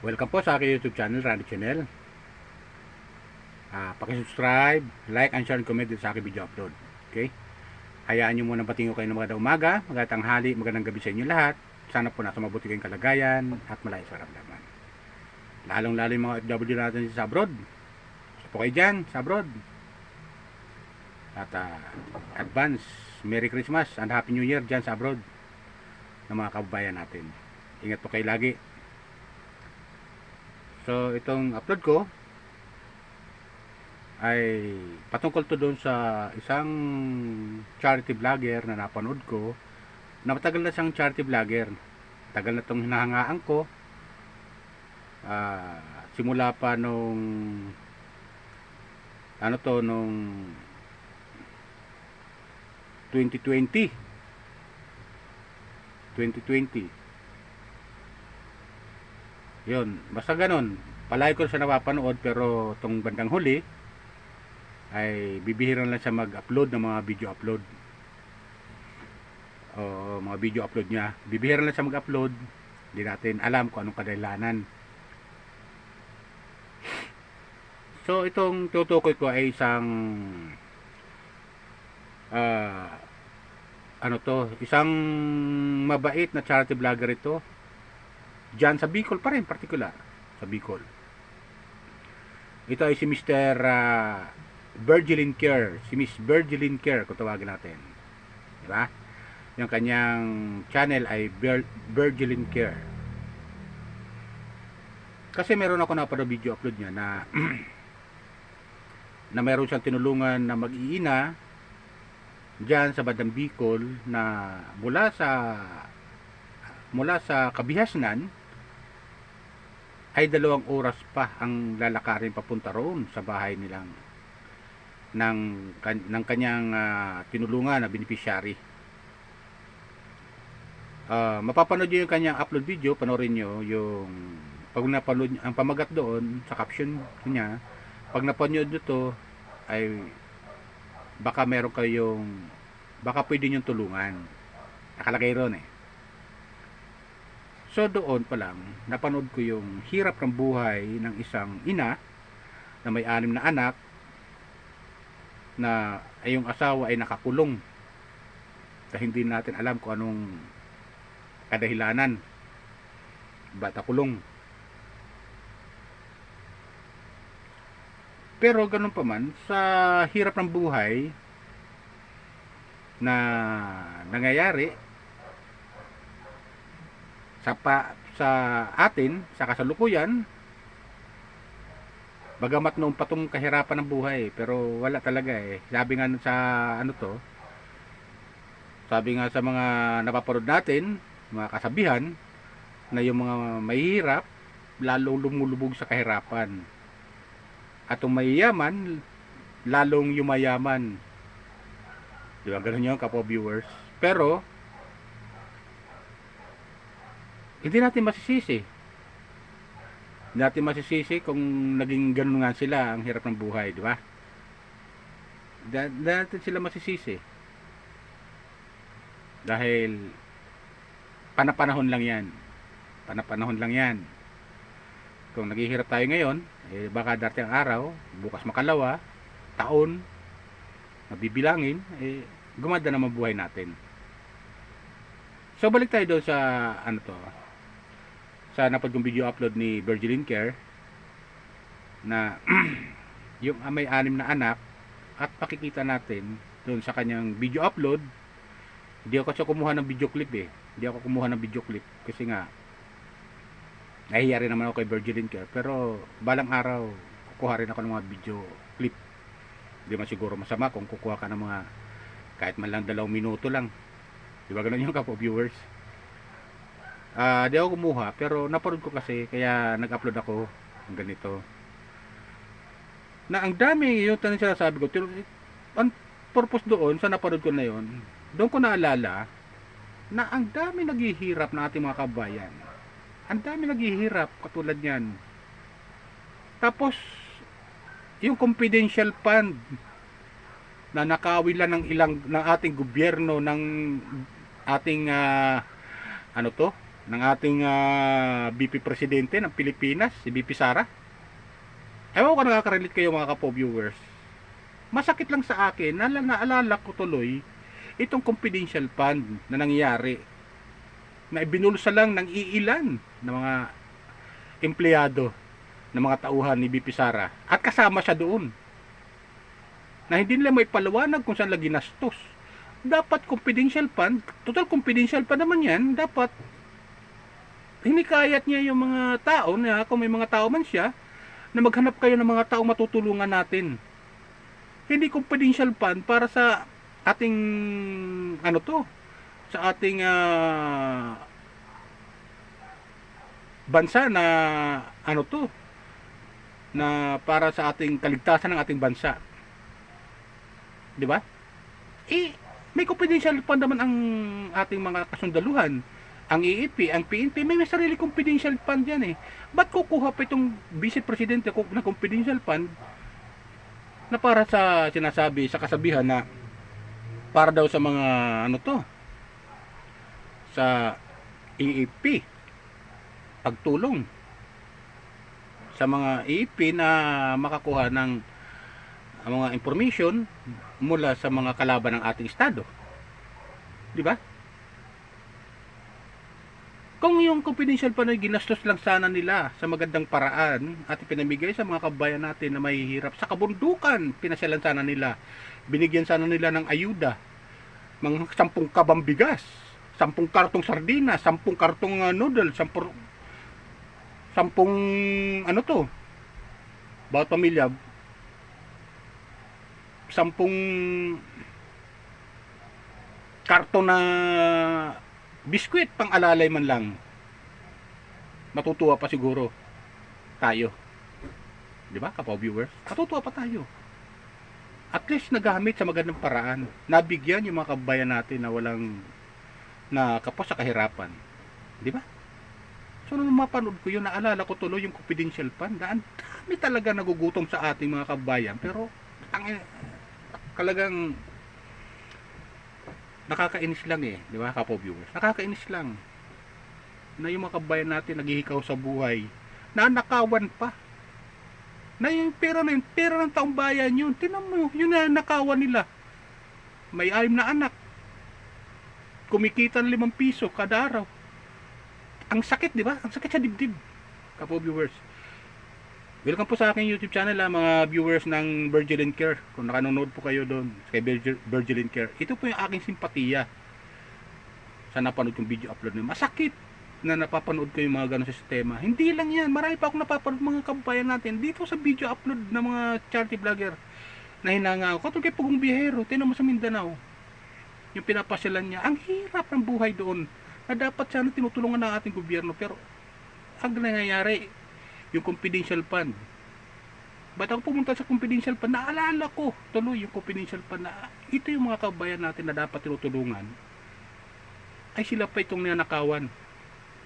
Welcome po sa aking YouTube channel, Randy Channel. Paki-subscribe, like, and share, and comment dito sa aking video upload. Okay? Hayaan nyo muna batingo kayo ng magandang umaga, magandang tanghali, magandang gabi sa inyo lahat. Sana po nasa mabuti kayong kalagayan at malaya sa karamdaman. Lalong-lalo yung mga OFW natin sa abroad. So po kayo dyan, sa abroad. At advance, Merry Christmas and Happy New Year dyan sa abroad ng mga kababayan natin. Ingat po kayo lagi. So itong upload ko ay patungkol to doon sa isang charity vlogger na napanood ko na matagal na siyang charity vlogger. Tagal na itong hinahangaan ko. Simula pa nung nung 2020. Yun, basta ganun. Palagi ko siya napapanood, pero tong bandang huli ay bibihira lang siya mag-upload ng mga video upload. O mga video upload niya. Bibihira lang siya mag-upload. Hindi natin alam kung anong kadahilanan. So itong tutukoy ko ay isang isang mabait na charity vlogger ito. Diyan sa Bicol pa rin, particular sa Bicol. Ito ay si Mr. Virgilin Care, si Miss Virgilin Care kung tawagin natin. Diba? Yung kanyang channel ay Virgilin Care. Kasi meron ako napanood video upload niya na na meron siyang tinulungan na mag-iina diyan sa Bandang Bicol na mula sa Kabihasnan ay 2 oras pa ang lalakarin papunta roon sa bahay nilang ng kanyang tinulungan na beneficiary. Mapapanood nyo yung kanyang upload video, panoorin nyo yung pag napanood ang pamagat doon sa caption niya. Pag napanood nyo to ay baka meron kayong pwede nyo tulungan, nakalagay ron eh. So doon pa lang napanood ko yung hirap ng buhay ng isang ina na may 6 na anak, na ay yung asawa ay nakakulong dahil hindi natin alam kung anong kadahilanan ba't nakulong. Pero ganun pa man, sa hirap ng buhay na nangyayari sa atin, sa kasalukuyan, bagamat noong patong kahirapan ng buhay, pero wala talaga eh. Sabi nga sa mga napapanood natin, mga kasabihan, na yung mga mahihirap lalong lumulubog sa kahirapan, at yung mayayaman lalong yumayaman. Diba ganun yun, kapwa viewers? Pero hindi natin masisisi kung naging ganun nga sila, ang hirap ng buhay, di ba? Hindi natin sila masisisi dahil panapanahon lang yan. Kung naghihirap tayo ngayon, baka darating ang araw, bukas makalawa, taon, mabibilangin, gumanda naman buhay natin. So balik tayo doon sa sa napad kong video upload ni Virgilin Care na yung may 6 na anak, at pakikita natin doon sa kanyang video upload. Hindi ako kumuha ng video clip kasi nga nahihiya rin naman ako kay Virgilin Care, pero balang araw kukuha rin ako ng mga video clip. Hindi man siguro masama kung kukuha ka ng mga kahit man lang 2 minuto lang, di ba ganun yung kapwa viewers. Di ako kumuha, pero napanood ko kasi, kaya nag-upload ako ng ganito. Na ang dami, yung tanong sinasabi ko, ang purpose doon, sa napanood ko na yun, doon ko naalala, na ang dami naghihirap na ating mga kabayan. Ang dami naghihirap, katulad yan. Tapos, yung confidential fund, na nakawilan ng ating gobyerno, ng ating ng ating VP Presidente ng Pilipinas, si VP Sara. Ewan ko nakaka-relate kayo mga kapo-viewers. Masakit lang sa akin, naalala ko tuloy itong confidential fund na nangyari na ibinulsa lang ng iilan ng mga empleyado ng mga tauhan ni VP Sara at kasama siya doon na hindi nila may paliwanag kung saan lagi ginastos. Dapat confidential fund, total confidential pa naman yan, dapat hinikayat niya yung mga tao na kung may mga tao man siya na maghanap kayo ng mga tao matutulungan natin. Hindi confidential fund para sa ating sa ating bansa na na para sa ating kaligtasan ng ating bansa. 'Di ba? May confidential fund naman ang ating mga kasundaluhan. Ang EEP, ang PNP, may sarili confidential fund yan eh. Ba't kukuha pa itong Vice Presidente na confidential fund na para sa sinasabi, sa kasabihan na para daw sa mga sa EEP, pagtulong sa mga EEP na makakuha ng mga information mula sa mga kalaban ng ating estado. Di ba? Kung yung confidential pa na ginastos lang sana nila sa magandang paraan at pinamigay sa mga kabayan natin na mahihirap sa kabundukan, pinasyalan sana nila, binigyan sana nila ng ayuda, mga 10 kabang bigas, 10 kartong sardinas, 10 kartong noodle, 10 bawat pamilya 10 karton na biskwit pang alalay man lang. Matutuwa pa siguro tayo. 'Di ba, kapo-viewers? Matutuwa pa tayo. At least nagamit sa magandang paraan. Nabigyan yung mga kabayan natin na walang nakapos sa kahirapan. 'Di ba? So nung mapanood ko yun, naalala ko tuloy yung confidential fund. Ang dami talaga nagugutom sa ating mga kabayan, pero talagang nakakainis lang eh, di ba, kapo-viewers? Nakakainis lang na yung mga kabayan natin naghihikaw sa buhay, nanakawan pa. Na yung pera ng taong bayan yun. Tingnan mo, yun na nakawan nila. May 6 na anak. Kumikita ng 5 piso kada araw. Ang sakit, di ba? Ang sakit sa dibdib, kapo-viewers. Welcome po sa aking YouTube channel mga viewers ng Virgilin Care. Kung nakanonood po kayo doon kay Virgilin Care, ito po yung aking simpatiya sa napanood yung video upload nyo. Masakit na napapanood ko yung mga ganong sistema. Hindi lang yan, marami pa akong napapanood mga kabayan natin dito sa video upload ng mga charity vlogger na hinanga ako. Katulad kay Pugong Biyahero, tinan mo sa Mindanao, yung pinapasyalan niya, ang hirap ng buhay doon na dapat sana tinutulungan ng ating gobyerno, pero ang nangyayari yung confidential fund. Ba't ako pumunta sa confidential fund? Naalala ko tuloy yung confidential fund na ito yung mga kabayan natin na dapat tinutulungan, ay sila pa itong nanakawan.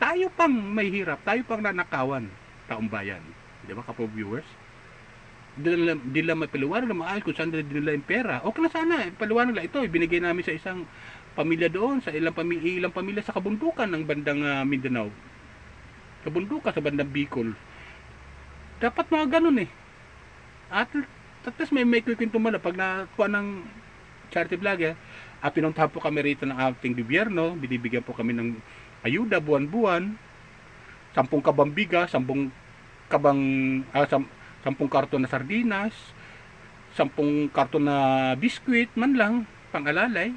Tayo pang may hirap, tayo pang nanakawan, taong bayan. Di ba, kapo-viewers? Di lang mapaliwanag na maayos kung saan nila yung pera. Okay na sana, paliwanag lang ito, ibinigay namin sa isang pamilya doon, sa ilang pamilya sa kabundukan ng bandang Mindanao. Kabundukan sa bandang Bicol. Dapat mga ganun eh. At least may kwento man pag nakuha ng charity vlogger, pinuntahan po kami rito ng ating gobyerno, binibigyan po kami ng ayuda buwan-buwan, 10 kabang bigas, 10 karton na sardinas, 10 karton na biskwit man lang, pang-alalay,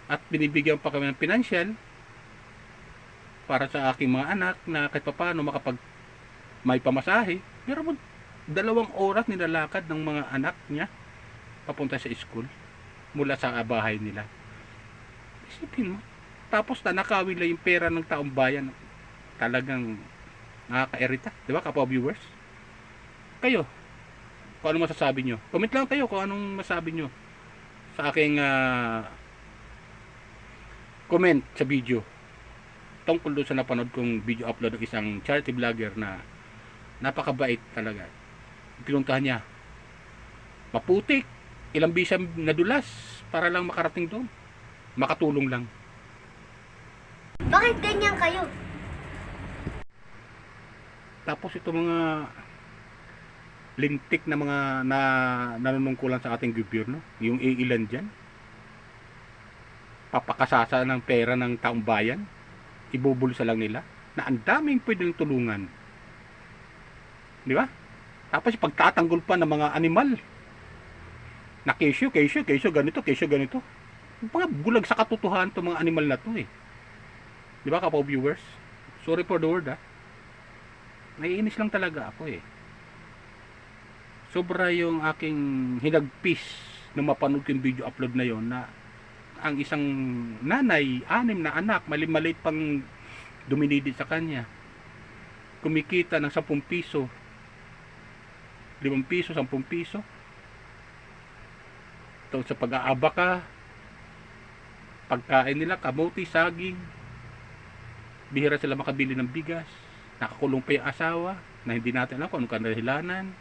at binibigyan pa kami ng financial para sa aking mga anak na kahit paano makapag may pamasahe. Pero 2 oras nilalakad ng mga anak niya papunta sa school mula sa bahay nila. Isipin mo, tapos nanakawin lang yung pera ng taong bayan. Talagang nakaka-irita, di ba, kapo-viewers? Kayo, kung ano masasabi nyo? Comment lang kayo kung anong masasabi nyo sa aking comment sa video tungkol doon sa napanood kong video upload ng isang charity vlogger na napakabait talaga. Pinuntahan niya, maputik, ilang bisa nadulas para lang makarating doon, makatulong lang. Bakit ganyan kayo? Tapos ito mga lintik na mga nanunungkulan sa ating gobyerno, yung iilan dyan, papakasasa ng pera ng taong bayan, ibubulsa lang nila, na ang daming pwedeng tulungan. Di ba? Tapos pagtatanggol pa ng mga animal, na kesyo, ganito. Mga bulag sa katotohanan itong mga animal na to eh. Di ba, kapaw viewers? Sorry for the word naiinis lang talaga ako eh. Sobra yung aking hinagpis nung mapanood ko yung video upload na yon, na ang isang nanay, 6 na anak, maliit pang duminidid sa kanya, kumikita ng 10 piso, 5 piso, 10 piso. Ito sa pag-aabaka, pagkain nila, kamote, saging, bihira sila makabili ng bigas, nakakulong pa yung asawa, na hindi natin alam kung anong kadahilanan.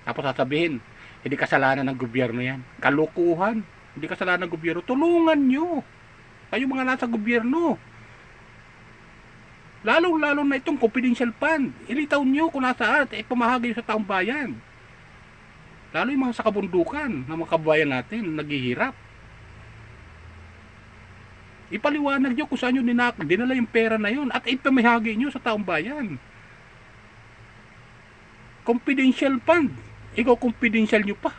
Tapos sasabihin, hindi kasalanan ng gobyerno yan. Kalukuhan, hindi kasalanan ng gobyerno. Tulungan nyo, kayo mga nasa gobyerno. Lalo na itong confidential fund, ilitaw nyo kung nasaan at ipamahagi sa taong bayan. Lalo yung mga sa kabundukan na mga kabayan natin naghihirap. Ipaliwanag nyo kung saan nyo dinala yung pera na yun at ipamahagi nyo sa taong bayan. Confidential fund, ikaw confidential nyo pa.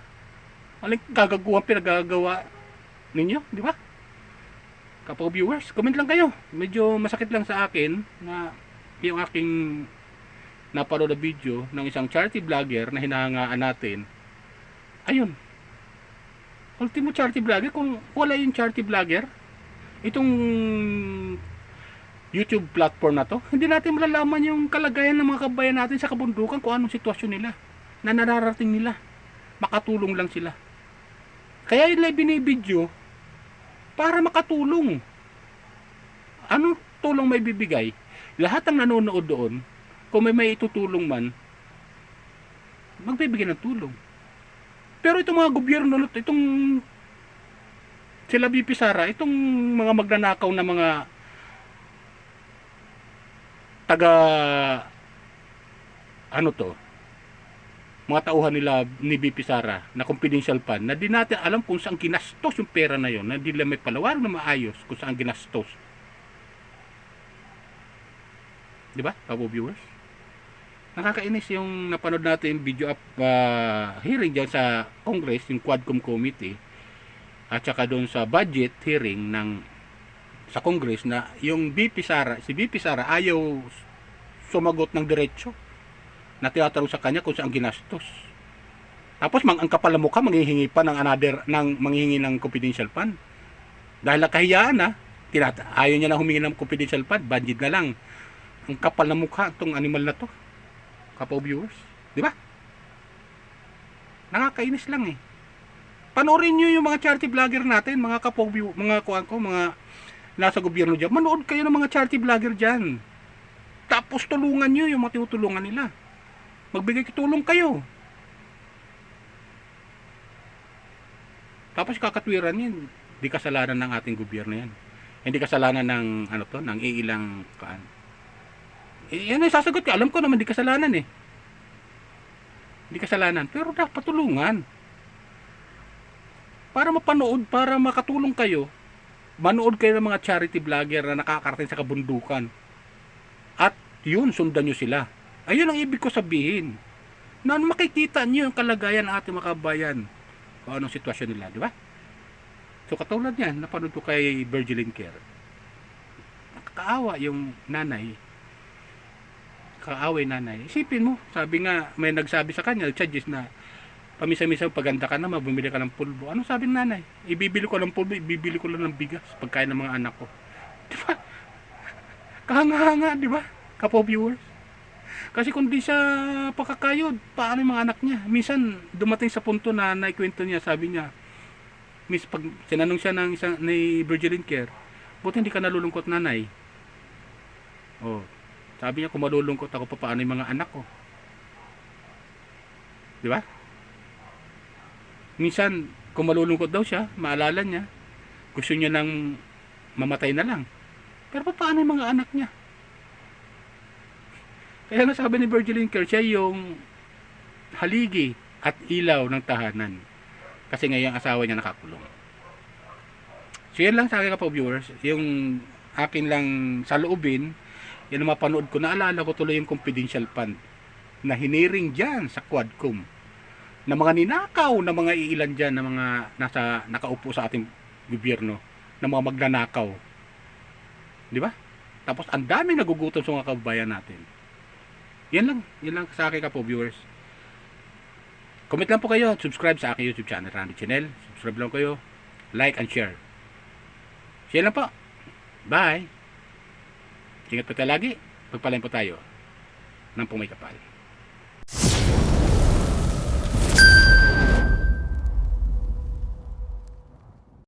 Aling kagaguhan pinagagawa ninyo, di ba? Kapag viewers, comment lang kayo. Medyo masakit lang sa akin na yung aking napanood na video ng isang charity vlogger na hinahangaan natin. Ayun, ultimo charity vlogger. Kung wala yung charity vlogger, itong YouTube platform na to, hindi natin malalaman yung kalagayan ng mga kabayan natin sa kabundukan, kung anong sitwasyon nila, na nararating nila. Makatulong lang sila. Kaya yung live binibidyo para makatulong. Anong tulong may bibigay? Lahat ng nanonood doon, kung may itutulong man, magbibigay ng tulong. Pero itong mga gobyerno, itong sila BP Sara, itong mga magnanakaw na mga taga mga tauhan nila ni BP Sara na confidential fund, na di natin alam kung saan ginastos yung pera na yon, na di lang may palawaran na maayos kung saan ginastos. Di ba, Pabo viewers? Nakakainis yung napanood natin video hearing dyan sa Congress, yung Quadcom Committee, at saka doon sa budget hearing sa Congress, na yung si BP Sara ayaw sumagot ng diretsyo, na tinatanong sa kanya kung saan ginastos. Tapos ang kapal na mukha, manghihingi pa manghihingi ng confidential fund. Dahil nakahiyaan ayaw niya na humingi ng confidential fund, budget na lang. Ang kapal na mukha itong animal na to, kapaw viewers, di ba? Nakakainis lang eh. Panoorin nyo yung mga charity vlogger natin, mga kapaw view, mga nasa gobyerno dyan. Manood kayo ng mga charity vlogger dyan. Tapos tulungan nyo yung mga tinutulungan nila. Magbigay tulong kayo. Tapos kakatwiran yan, di kasalanan ng ating gobyerno yan. Hindi kasalanan ng ng iilang yan ay sasagot ka. Alam ko naman di kasalanan eh. Hindi kasalanan, pero dapat tulungan. Para mapanood, para makatulong kayo, manood kayo ng mga charity vlogger na nakakarating sa kabundukan. At yun, sundan nyo sila. Ayun ang ibig ko sabihin. Na makikita nyo yung kalagayan ng ating mga kabayan. Kung anong sitwasyon nila, di ba? So katulad yan, napanood ko kay Virgilin Care. Nakakaawa yung nanay. Kaaway nanay. Isipin mo, sabi nga, may nagsabi sa kanya, charges na pamisa-misa paganda ka na, bumili ka ng pulbo. Ano sabi ng nanay? Ibibili ko ng pulbo, ibibili ko lang ng bigas, pagkain ng mga anak ko. Di ba? Kahanga-hanga, di ba? Kapo viewers. Kasi kung di siya pakakayod, paano yung mga anak niya? Minsan, dumating sa punto na naikwento niya, sabi niya, miss, pag sinanong siya ng isang, ni Virgilin Care, buti hindi ka nalulungkot nanay. Oh, sabi niya, kung malulungkot ako, paano yung mga anak ko? Di ba? Minsan, kung malulungkot daw siya, maalala niya, gusto niya nang mamatay na lang. Pero paano yung mga anak niya? Kaya nga sabi ni Virgilin Kerr, siya yung haligi at ilaw ng tahanan. Kasi ngayon asawa niya nakakulong. So yan lang sa akin po viewers. Yung akin lang saloobin, yan ang mapanood ko. Naalala ko tuloy yung confidential fund na hiniring dyan sa Quadcom. Na mga ninakaw na mga iilan dyan na mga nakaupo sa ating gobyerno. Na mga magnanakaw. Di ba? Tapos ang daming nagugutom sa mga kababayan natin. Yan lang sa akin po viewers. Comment lang po kayo, subscribe sa aking YouTube channel, Randy Channel. Subscribe lang kayo, like and share. Share lang po. Bye. Ingat po tayo lagi. Pagpalain po tayo ng pumay kapal.